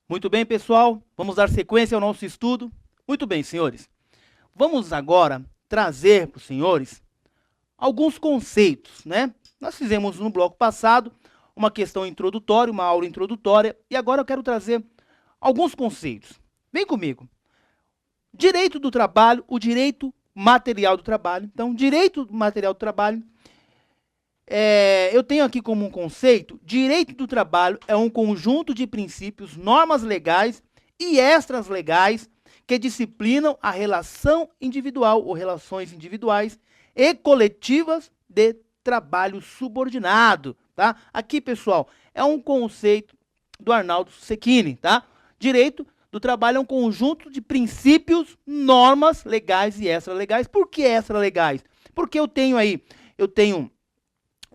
Muito bem, pessoal, vamos dar sequência ao nosso estudo. Muito bem, senhores. Vamos agora trazer para os senhores alguns conceitos, né? Nós fizemos no bloco passado uma questão introdutória, uma aula introdutória, e agora eu quero trazer alguns conceitos. Vem comigo. Direito do trabalho, o direito material do trabalho. Então, direito material do trabalho, eu tenho aqui como um conceito, direito do trabalho é um conjunto de princípios, normas legais e extras legais que disciplinam a relação individual ou relações individuais e coletivas de trabalho subordinado, tá? Aqui, pessoal, é um conceito do Arnaldo Cecchini, tá? Direito do trabalho é um conjunto de princípios, normas legais e extra-legais. Por que extra-legais? Porque eu tenho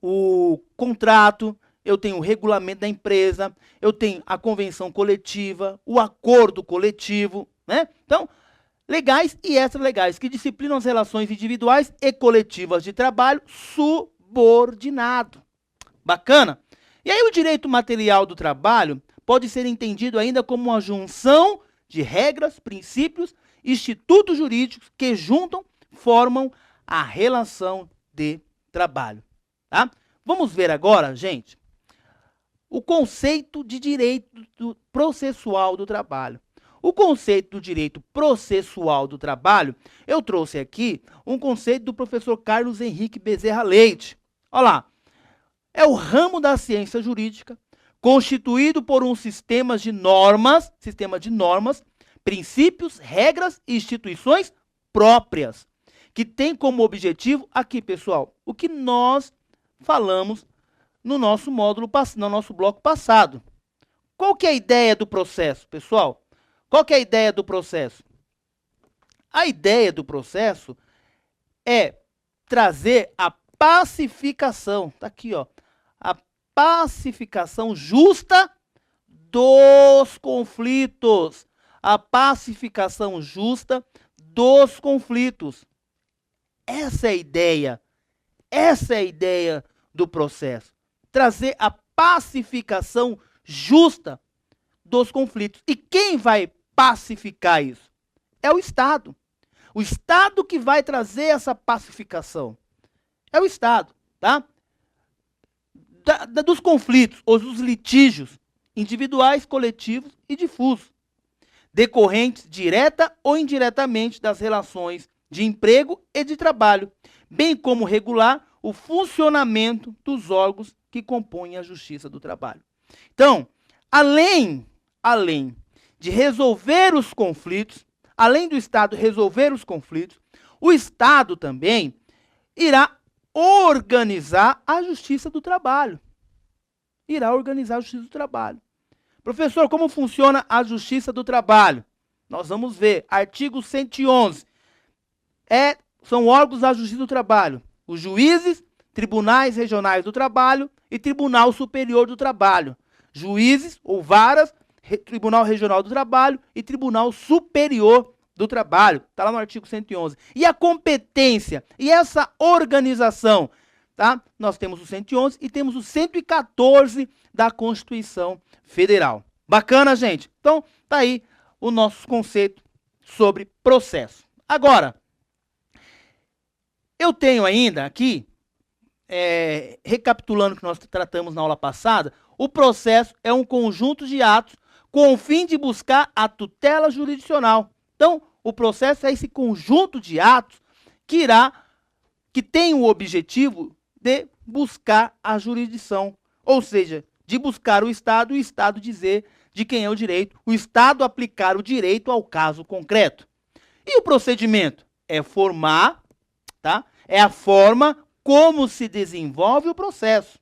o contrato, eu tenho o regulamento da empresa, eu tenho a convenção coletiva, o acordo coletivo, né? Então, legais e extra-legais, que disciplinam as relações individuais e coletivas de trabalho subordinado. Bacana? E aí o direito material do trabalho pode ser entendido ainda como uma junção de regras, princípios, institutos jurídicos que juntam, formam a relação de trabalho. Tá? Vamos ver agora, gente, o conceito de direito processual do trabalho. O conceito do direito processual do trabalho, eu trouxe aqui um conceito do professor Carlos Henrique Bezerra Leite. Olha lá, é o ramo da ciência jurídica, constituído por um sistema de normas, princípios, regras e instituições próprias, que tem como objetivo, aqui, pessoal, o que nós falamos no nosso módulo, no nosso bloco passado. Qual que é a ideia do processo, pessoal? Qual que é a ideia do processo? A ideia do processo é trazer a pacificação, tá aqui, ó, a pacificação justa dos conflitos. A pacificação justa dos conflitos. Essa é a ideia. Essa é a ideia do processo. Trazer a pacificação justa dos conflitos. E quem vai pacificar isso? É o Estado. O Estado que vai trazer essa pacificação. É o Estado, tá? Dos conflitos, ou dos litígios individuais, coletivos e difusos, decorrentes direta ou indiretamente das relações de emprego e de trabalho, bem como regular o funcionamento dos órgãos que compõem a Justiça do Trabalho. Então, além de resolver os conflitos, além do Estado resolver os conflitos, o Estado também irá organizar a Justiça do Trabalho. Irá organizar a Justiça do Trabalho. Professor, como funciona a Justiça do Trabalho? Nós vamos ver. Artigo 111. São órgãos da Justiça do Trabalho. Os juízes, tribunais regionais do trabalho e Tribunal Superior do Trabalho. Juízes ou varas, Tribunal Regional do Trabalho e Tribunal Superior do Trabalho. Está lá no artigo 111. E a competência e essa organização, tá? Nós temos o 111 e temos o 114 da Constituição Federal. Bacana, gente? Então, tá aí o nosso conceito sobre processo. Agora, eu tenho ainda aqui, recapitulando o que nós tratamos na aula passada, o processo é um conjunto de atos com o fim de buscar a tutela jurisdicional. Então, o processo é esse conjunto de atos que tem o objetivo de buscar a jurisdição, ou seja, de buscar o Estado e o Estado dizer de quem é o direito, o Estado aplicar o direito ao caso concreto. E o procedimento? É formar, tá? É a forma como se desenvolve o processo,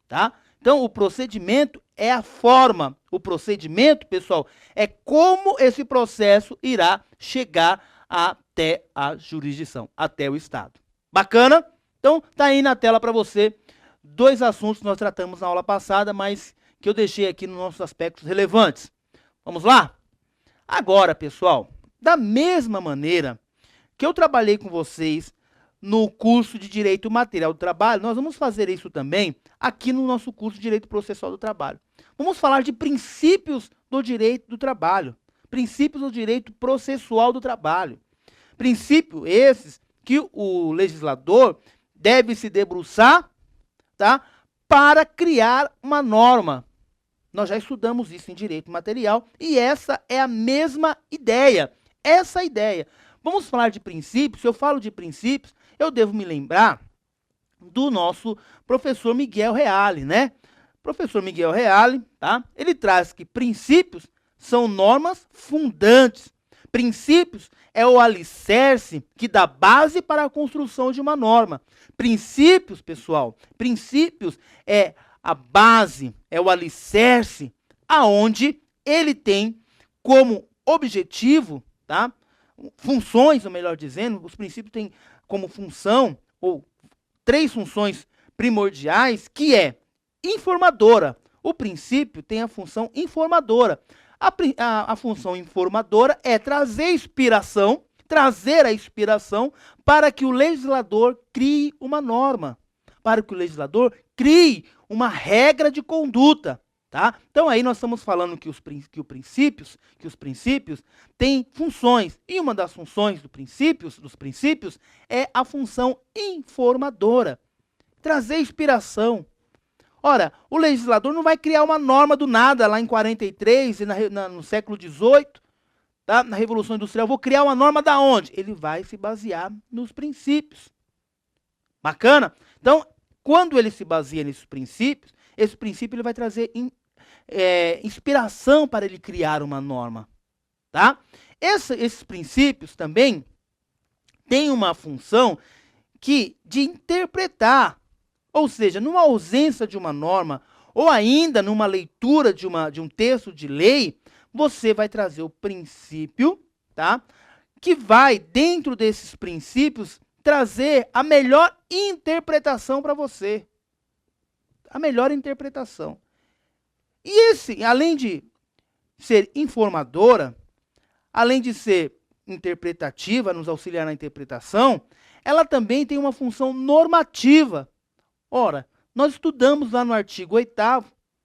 tá? Então, o procedimento é a forma. O procedimento, pessoal, é como esse processo irá chegar até a jurisdição, até o Estado. Bacana? Então, tá aí na tela para você dois assuntos que nós tratamos na aula passada, mas que eu deixei aqui nos nossos aspectos relevantes. Vamos lá? Agora, pessoal, da mesma maneira que eu trabalhei com vocês no curso de Direito Material do Trabalho, nós vamos fazer isso também aqui no nosso curso de Direito Processual do Trabalho. Vamos falar de princípios do direito do trabalho, princípios do direito processual do trabalho. Princípios esses que o legislador deve se debruçar, tá, para criar uma norma. Nós já estudamos isso em direito material e essa é a mesma ideia. Essa ideia. Vamos falar de princípios. Se eu falo de princípios, eu devo me lembrar do nosso professor Miguel Reale, né? Professor Miguel Reale, tá? Ele traz que princípios são normas fundantes. Princípios é o alicerce que dá base para a construção de uma norma. Princípios, pessoal, princípios é a base, é o alicerce, aonde ele tem como objetivo, tá? Funções, ou melhor dizendo, os princípios têm como função, ou 3 funções primordiais, que é informadora. O princípio tem a função informadora. A função informadora é trazer a inspiração para que o legislador crie uma norma, para que o legislador crie uma regra de conduta, tá? Então aí nós estamos falando que os princípios têm funções, e uma das funções dos princípios é a função informadora, trazer inspiração. Ora, o legislador não vai criar uma norma do nada lá em 43 e no século XVIII, tá? Na Revolução Industrial. Vou criar uma norma da onde? Ele vai se basear nos princípios. Bacana? Então, quando ele se baseia nesses princípios, esse princípio ele vai trazer inspiração para ele criar uma norma. Tá? Esses princípios também têm uma função de interpretar. Ou seja, numa ausência de uma norma, ou ainda numa leitura de um texto de lei, você vai trazer o princípio, tá? Que vai, dentro desses princípios, trazer a melhor interpretação para você. A melhor interpretação. E além de ser informadora, além de ser interpretativa, nos auxiliar na interpretação, ela também tem uma função normativa. Ora, nós estudamos lá no artigo 8º,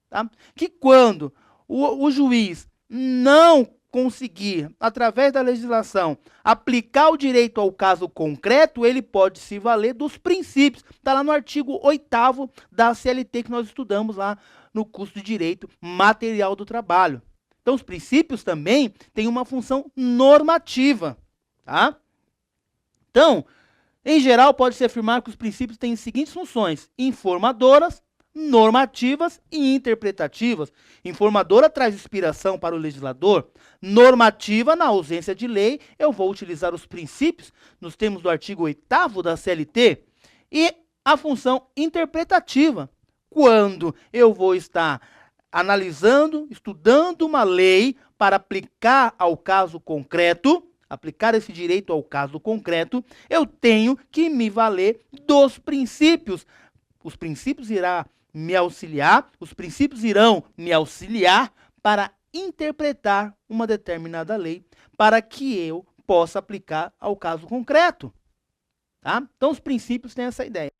tá? Que quando o juiz não conseguir, através da legislação, aplicar o direito ao caso concreto, ele pode se valer dos princípios. Está lá no artigo 8º da CLT, que nós estudamos lá no curso de Direito Material do Trabalho. Então, os princípios também têm uma função normativa, tá? Então, em geral, pode-se afirmar que os princípios têm as seguintes funções: informadoras, normativas e interpretativas. Informadora traz inspiração para o legislador. Normativa, na ausência de lei, eu vou utilizar os princípios nos termos do artigo 8º da CLT. E a função interpretativa, quando eu vou estar analisando, estudando uma lei para aplicar ao caso concreto, aplicar esse direito ao caso concreto, eu tenho que me valer dos princípios. Os princípios irão me auxiliar para interpretar uma determinada lei, para que eu possa aplicar ao caso concreto. Tá? Então, os princípios têm essa ideia.